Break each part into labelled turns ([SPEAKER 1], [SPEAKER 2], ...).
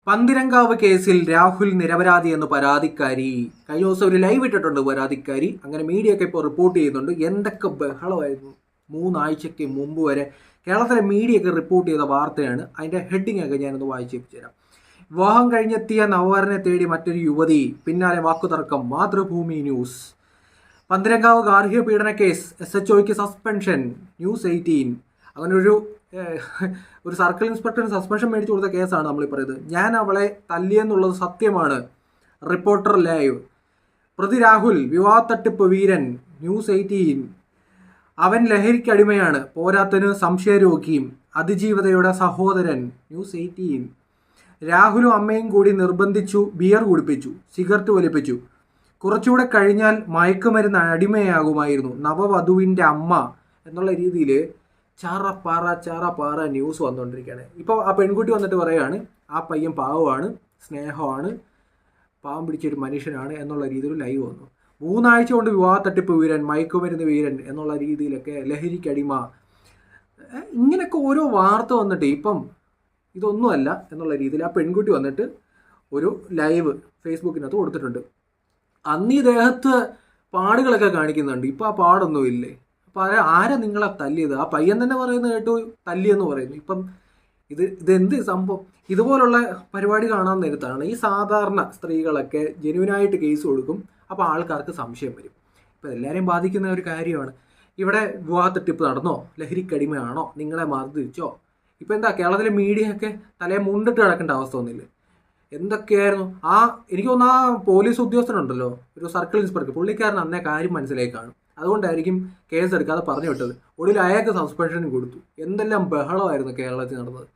[SPEAKER 1] പന്തിരങ്കാവ് കേസിൽ രാഹുൽ നിരപരാധി എന്ന് പരാതിക്കാരി കഴിഞ്ഞ ദിവസം ഒരു ലൈവ് ഇട്ടിട്ടുണ്ട്. പരാതിക്കാരി അങ്ങനെ മീഡിയ ഒക്കെ ഇപ്പോൾ റിപ്പോർട്ട് ചെയ്യുന്നുണ്ട്. എന്തൊക്കെ ബഹളമായിരുന്നു 3 ആഴ്ചയ്ക്ക് മുമ്പ് വരെ കേരളത്തിലെ മീഡിയ ഒക്കെ റിപ്പോർട്ട് ചെയ്ത വാർത്തയാണ്. അതിൻ്റെ ഹെഡിങ് ഒക്കെ ഞാനൊന്ന് വായിച്ചേപ്പിച്ചു തരാം. വിവാഹം കഴിഞ്ഞെത്തിയ നവവരനെ തേടി മറ്റൊരു യുവതി, പിന്നാലെ വാക്കുതർക്കം. മാതൃഭൂമി ന്യൂസ്. പന്തിരങ്കാവ് ഗാർഹിക പീഡന കേസ്, SHOയ്ക്ക് സസ്പെൻഷൻ. ന്യൂസ് 18. അങ്ങനെ ഒരു സർക്കിൾ ഇൻസ്പെക്ടറിന് സസ്പെൻഷൻ മേടിച്ചു കൊടുത്ത കേസാണ് നമ്മൾ പറയുന്നത്. ഞാൻ അവളെ തല്ലിയെന്നുള്ളത് സത്യമാണ്. Reporter live. പ്രതി രാഹുൽ വിവാഹ തട്ടിപ്പ് വീരൻ. ന്യൂസ് 18. അവൻ ലഹരിക്കടിമയാണ്, പോരാത്തതിന് സംശയരോഗിയും, അതിജീവിതയുടെ സഹോദരൻ. ന്യൂസ് 18. രാഹുലും അമ്മയും കൂടി നിർബന്ധിച്ചു ബിയർ കുടിപ്പിച്ചു, സിഗരറ്റ് വലിപ്പിച്ചു. കുറച്ചുകൂടെ കഴിഞ്ഞാൽ മയക്കുമരുന്ന് അടിമയാകുമായിരുന്നു നവവധുവിൻ്റെ അമ്മ എന്നുള്ള രീതിയിൽ ചാറ പാറ ന്യൂസ് വന്നുകൊണ്ടിരിക്കുകയാണ്. ഇപ്പോൾ ആ പെൺകുട്ടി വന്നിട്ട് പറയുകയാണ് ആ പയ്യൻ പാവമാണ്, സ്നേഹമാണ്, പാവം പിടിച്ചൊരു മനുഷ്യനാണ് എന്നുള്ള രീതിയിൽ ലൈവ് വന്നു. 3 ആഴ്ച കൊണ്ട് വിവാഹ തട്ടിപ്പ് വീരൻ, മയക്കുമരുന്ന് വീരൻ എന്നുള്ള രീതിയിലൊക്കെ, ലഹരിക്കടിമ, ഇങ്ങനെയൊക്കെ ഓരോ വാർത്ത വന്നിട്ട് ഇപ്പം ഇതൊന്നുമല്ല എന്നുള്ള രീതിയിൽ ആ പെൺകുട്ടി വന്നിട്ട് ഒരു ലൈവ് ഫേസ്ബുക്കിനകത്ത് കൊടുത്തിട്ടുണ്ട്. അന്ന് ഈ ദേഹത്ത് പാടുകളൊക്കെ കാണിക്കുന്നുണ്ട്. ഇപ്പം ആ പാടൊന്നും ഇല്ലേ? അപ്പോൾ ആരാ നിങ്ങളെ തല്ലിയത്? ആ പയ്യൻ തന്നെ പറയുന്നത് കേട്ടു തല്ലിയെന്ന് പറയുന്നു. ഇപ്പം ഇതെന്ത് സംഭവം? ഇതുപോലുള്ള പരിപാടി കാണാൻ നേരത്താണ് ഈ സാധാരണ സ്ത്രീകളൊക്കെ ജെന്യുവിനായിട്ട് കേസ് കൊടുക്കും. അപ്പോൾ ആൾക്കാർക്ക് സംശയം വരും. ഇപ്പം എല്ലാവരെയും ബാധിക്കുന്ന ഒരു കാര്യമാണ്. ഇവിടെ വിവാഹ തട്ടിപ്പ് നടന്നോ, ലഹരിക്കടിമയാണോ, നിങ്ങളെ മർദ്ദിച്ചോ? ഇപ്പം എന്താ കേരളത്തിലെ മീഡിയ ഒക്കെ തലയെ മുണ്ടിട്ട് കിടക്കേണ്ട അവസ്ഥ ഒന്നുമില്ല. എന്തൊക്കെയായിരുന്നു എനിക്ക് തോന്നുന്നു ആ പോലീസ് ഉദ്യോഗസ്ഥനുണ്ടല്ലോ, ഒരു സർക്കിൾ ഇൻസ്പെക്ടർ, പുള്ളിക്കാരൻ അന്നേ കാര്യം മനസ്സിലായി കാണും. അതുകൊണ്ടായിരിക്കും കേസ് എടുക്കാതെ പറഞ്ഞു വിട്ടത്. ഒടുവിൽ അയാൾക്ക് സസ്പെൻഷനും കൊടുത്തു. എന്തെല്ലാം ബഹളമായിരുന്നു കേരളത്തിൽ നടന്നത്.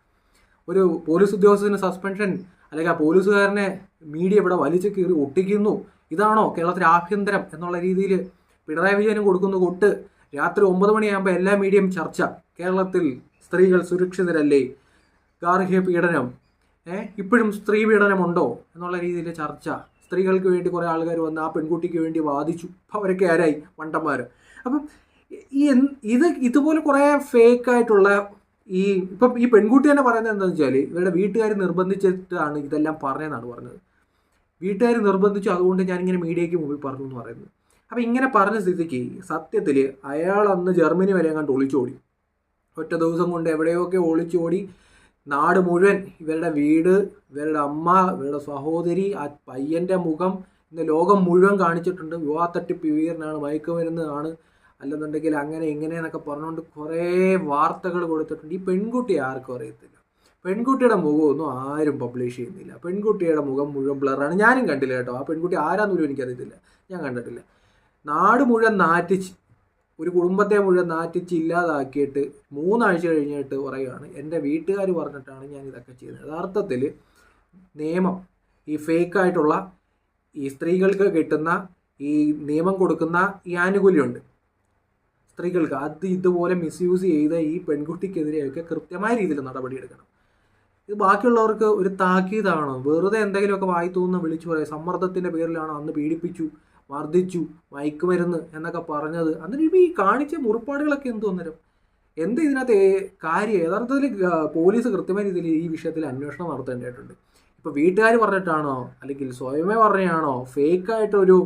[SPEAKER 1] ഒരു പോലീസ് ഉദ്യോഗസ്ഥന് സസ്പെൻഷൻ, അല്ലെങ്കിൽ ആ പോലീസുകാരനെ മീഡിയ ഇവിടെ വലിച്ചു കീറി ഒട്ടിക്കുന്നു. ഇതാണോ കേരളത്തിലെ ആഭ്യന്തരം എന്നുള്ള രീതിയിൽ പിണറായി വിജയനും കൊടുക്കുന്നു കൊട്ട്. രാത്രി 9 മണിയാകുമ്പോൾ എല്ലാ മീഡിയയും ചർച്ച. കേരളത്തിൽ സ്ത്രീകൾ സുരക്ഷിതരല്ലേ? ഗാർഹിക പീഡനം, ഇപ്പോഴും സ്ത്രീ പീഡനമുണ്ടോ എന്നുള്ള രീതിയിൽ ചർച്ച. സ്ത്രീകൾക്ക് വേണ്ടി കുറേ ആൾക്കാർ വന്ന് ആ പെൺകുട്ടിക്ക് വേണ്ടി വാദിച്ചു. അവരൊക്കെ ആരായി? മണ്ടന്മാർ. അപ്പം ഇതുപോലെ കുറേ ഫേക്കായിട്ടുള്ള ഇപ്പം ഈ പെൺകുട്ടി തന്നെ പറയുന്നത് എന്താണെന്ന് വെച്ചാൽ ഇവരുടെ വീട്ടുകാർ നിർബന്ധിച്ചിട്ടാണ് ഇതെല്ലാം പറഞ്ഞതെന്നാണ് പറഞ്ഞത്. വീട്ടുകാർ നിർബന്ധിച്ചു, അതുകൊണ്ട് ഞാനിങ്ങനെ മീഡിയയ്ക്ക് മുമ്പിൽ പറഞ്ഞു എന്ന് പറയുന്നത്. അപ്പം ഇങ്ങനെ പറഞ്ഞ സ്ഥിതിക്ക് സത്യത്തിൽ അയാൾ അന്ന് ജർമ്മനി വരെ കണ്ട് ഒളിച്ചോടി. ഒറ്റ ദിവസം കൊണ്ട് എവിടെയൊക്കെ ഒളിച്ചോടി. നാട് മുഴുവൻ, ഇവരുടെ വീട്, ഇവരുടെ അമ്മ, ഇവരുടെ സഹോദരി, ആ പയ്യൻ്റെ മുഖം ഇന്ന് ലോകം മുഴുവൻ കാണിച്ചിട്ടുണ്ട്. വിവാഹ തട്ടിപ്പ് വീരനാണ്, മയക്കുമരുന്നാണ്, അല്ലെന്നുണ്ടെങ്കിൽ അങ്ങനെ ഇങ്ങനെ എന്നൊക്കെ പറഞ്ഞുകൊണ്ട് കുറേ വാർത്തകൾ കൊടുത്തിട്ടുണ്ട്. ഈ പെൺകുട്ടി ആർക്കും അറിയത്തില്ല. പെൺകുട്ടിയുടെ മുഖമൊന്നും ആരും പബ്ലിഷ് ചെയ്യുന്നില്ല. പെൺകുട്ടിയുടെ മുഖം മുഴുവൻ ബ്ലറാണ്. ഞാനും കണ്ടില്ല കേട്ടോ. ആ പെൺകുട്ടി ആരാന്നൊരു എനിക്കറിയത്തില്ല, ഞാൻ കണ്ടിട്ടില്ല. നാട് മുഴുവൻ നാറ്റിച്ച്, ഒരു കുടുംബത്തെ മുഴുവൻ നാറ്റിച്ച് ഇല്ലാതാക്കിയിട്ട് 3 ആഴ്ച കഴിഞ്ഞിട്ട് പറയുകയാണ് എൻ്റെ വീട്ടുകാർ പറഞ്ഞിട്ടാണ് ഞാൻ ഇതൊക്കെ ചെയ്യുന്നത്. യഥാർത്ഥത്തിൽ നിയമം, ഈ ഫേക്കായിട്ടുള്ള ഈ സ്ത്രീകൾക്ക് കിട്ടുന്ന ഈ നിയമം കൊടുക്കുന്ന ഈ ആനുകൂല്യമുണ്ട് സ്ത്രീകൾക്ക്, അത് ഇതുപോലെ മിസ്യൂസ് ചെയ്ത ഈ പെൺകുട്ടിക്കെതിരെയൊക്കെ കൃത്യമായ രീതിയിൽ നടപടിയെടുക്കണം. ഇത് ബാക്കിയുള്ളവർക്ക് ഒരു താക്കീതാണോ? വെറുതെ എന്തെങ്കിലുമൊക്കെ വായി തോന്നുന്ന വിളിച്ചു പറയാം. സമ്മർദ്ദത്തിൻ്റെ പേരിലാണോ അന്ന് പീഡിപ്പിച്ചു, മർദ്ദിച്ചു, മയക്കുമരുന്ന് എന്നൊക്കെ പറഞ്ഞത്? അന്നേരം ഈ കാണിച്ച മുറിപ്പാടുകളൊക്കെ എന്ത് വന്നേരം? എന്ത് ഇതിനകത്ത് കാര്യം? യഥാർത്ഥത്തിൽ പോലീസ് കൃത്യമായ രീതിയിൽ ഈ വിഷയത്തിൽ അന്വേഷണം നടത്തേണ്ടതായിട്ടുണ്ട്. ഇപ്പോൾ വീട്ടുകാർ പറഞ്ഞിട്ടാണോ, അല്ലെങ്കിൽ സ്വയമേ പറഞ്ഞാണോ, ഫേക്കായിട്ടൊരു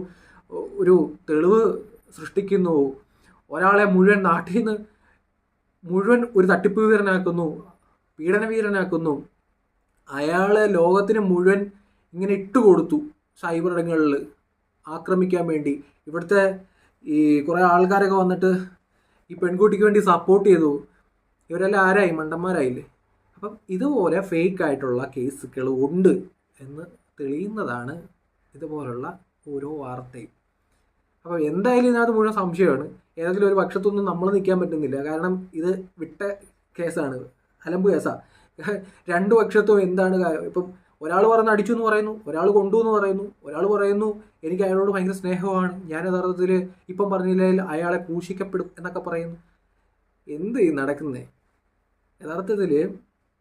[SPEAKER 1] തെളിവ് സൃഷ്ടിക്കുന്നു, ഒരാളെ മുഴുവൻ നാട്ടിൽ നിന്ന് മുഴുവൻ ഒരു തട്ടിപ്പ് വീരനാക്കുന്നു, പീഡനവീരനാക്കുന്നു, അയാളെ ലോകത്തിന് മുഴുവൻ ഇങ്ങനെ ഇട്ടുകൊടുത്തു സൈബർ ഇടങ്ങളിൽ ആക്രമിക്കാൻ വേണ്ടി. ഇവിടുത്തെ ഈ കുറേ ആൾക്കാരൊക്കെ വന്നിട്ട് ഈ പെൺകുട്ടിക്ക് വേണ്ടി സപ്പോർട്ട് ചെയ്തു. ഇവരെല്ലാം ആരായി? മണ്ടന്മാരായില്ലേ? അപ്പം ഇതുപോലെ ഫേക്കായിട്ടുള്ള കേസുകൾ ഉണ്ട് എന്ന് തെളിയുന്നതാണ് ഇതുപോലുള്ള ഓരോ വാർത്തയും. അപ്പോൾ എന്തായാലും ഇതിനകത്ത് മുഴുവൻ സംശയമാണ്. ഏതെങ്കിലും ഒരു പക്ഷത്തൊന്നും നമ്മൾ നിൽക്കാൻ പറ്റുന്നില്ല. കാരണം ഇത് വിട്ട കേസാണ്, അലമ്പ് കേസാണ്. 2 പക്ഷത്തും എന്താണ് ഇപ്പം ഒരാൾ പറഞ്ഞ് അടിച്ചു എന്ന് പറയുന്നു, ഒരാൾ കൊണ്ടു എന്ന് പറയുന്നു, ഒരാൾ പറയുന്നു എനിക്ക് അയാളോട് ഭയങ്കര സ്നേഹമാണ്, ഞാൻ യഥാർത്ഥത്തിൽ ഇപ്പം പറഞ്ഞില്ലെങ്കിൽ അയാളെ ക്രൂശിക്കപ്പെടും എന്നൊക്കെ പറയുന്നു. എന്ത് നടക്കുന്നേ? യഥാർത്ഥത്തിൽ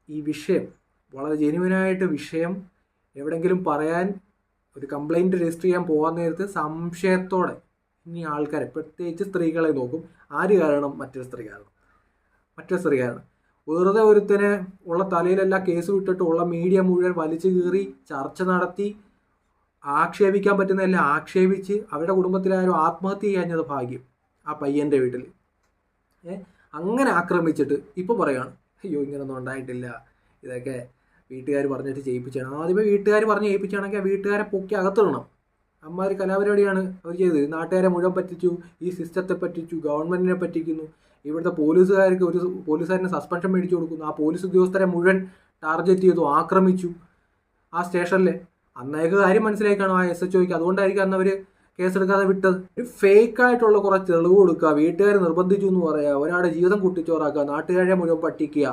[SPEAKER 1] ഈ വിഷയം വളരെ ജെന്യുവനായിട്ട് വിഷയം എവിടെയെങ്കിലും പറയാൻ, ഒരു കംപ്ലൈൻറ്റ് രജിസ്റ്റർ ചെയ്യാൻ പോകാൻ നേരത്ത് സംശയത്തോടെ ഇനി ആൾക്കാരെ, പ്രത്യേകിച്ച് സ്ത്രീകളെ നോക്കും. ആര് കാരണം? മറ്റൊരു സ്ത്രീ കാരണം. വെറുതെ ഒരുത്തനെ ഉള്ള തലയിലെല്ലാം കേസ് വിട്ടിട്ട് ഉള്ള മീഡിയ മുഴുവൻ വലിച്ചു കീറി ചർച്ച നടത്തി ആക്ഷേപിക്കാൻ പറ്റുന്നതെല്ലാം ആക്ഷേപിച്ച് അവരുടെ കുടുംബത്തിലാരും ആത്മഹത്യ ചെയ്യാഞ്ഞത് ഭാഗ്യം ആ പയ്യൻ്റെ വീട്ടിൽ. അങ്ങനെ ആക്രമിച്ചിട്ട് ഇപ്പോൾ പറയുകയാണ് അയ്യോ ഇങ്ങനൊന്നും ഉണ്ടായിട്ടില്ല, ഇതൊക്കെ വീട്ടുകാർ പറഞ്ഞിട്ട് ചെയ്യിപ്പിച്ചാണ്. ആദ്യമേ വീട്ടുകാർ പറഞ്ഞ് ചെയ്യിപ്പിച്ചാണെങ്കിൽ ആ വീട്ടുകാരെ പൊക്കി അകത്തിടണം. അമ്മാതിരി കലാപരിപാടിയാണ് അവർ ചെയ്തത്. നാട്ടുകാരെ മുഴുവൻ പറ്റിച്ചു, ഈ സിസ്റ്റത്തെ പറ്റിച്ചു, ഗവൺമെൻറ്റിനെ പറ്റിക്കുന്നു. ഇവിടുത്തെ പോലീസുകാർക്ക് ഒരു പോലീസുകാരന് സസ്പെൻഷൻ മേടിച്ചു കൊടുക്കുന്നു. ആ പോലീസ് ഉദ്യോഗസ്ഥരെ മുഴുവൻ ടാർഗറ്റ് ചെയ്തു, ആക്രമിച്ചു ആ സ്റ്റേഷനിൽ. അന്നേക്ക് കാര്യം മനസ്സിലായി കാണും ആ SHOയ്ക്ക്. അതുകൊണ്ടായിരിക്കും അന്ന് അവർ കേസെടുക്കാതെ വിട്ടത്. ഒരു ഫേക്കായിട്ടുള്ള കുറേ തെളിവ് കൊടുക്കുക, വീട്ടുകാർ നിർബന്ധിച്ചു എന്ന് പറയുക, ഒരാളുടെ ജീവിതം കുട്ടിച്ചോറാക്കുക, നാട്ടുകാരെ മുഴുവൻ പറ്റിക്കുക,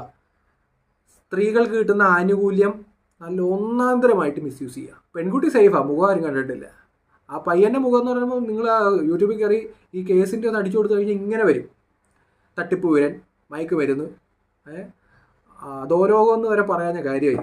[SPEAKER 1] സ്ത്രീകൾക്ക് കിട്ടുന്ന ആനുകൂല്യം നല്ല ഒന്നാന്തരമായിട്ട് മിസ്യൂസ് ചെയ്യുക. പെൺകുട്ടി സേഫാണ്, മുഖം ആരും കണ്ടിട്ടില്ല. ആ പയ്യൻ്റെ മുഖം എന്ന് പറയുമ്പോൾ നിങ്ങൾ യൂട്യൂബിൽ കയറി ഈ കേസിൻ്റെ ഒന്ന് അടിച്ചു കൊടുത്തു കഴിഞ്ഞാൽ ഇങ്ങനെ വരും: തട്ടിപ്പ് വീരൻ, മയക്ക് മരുന്ന്, അധോലോകം എന്ന് വരെ പറയാഞ്ഞ കാര്യമായി.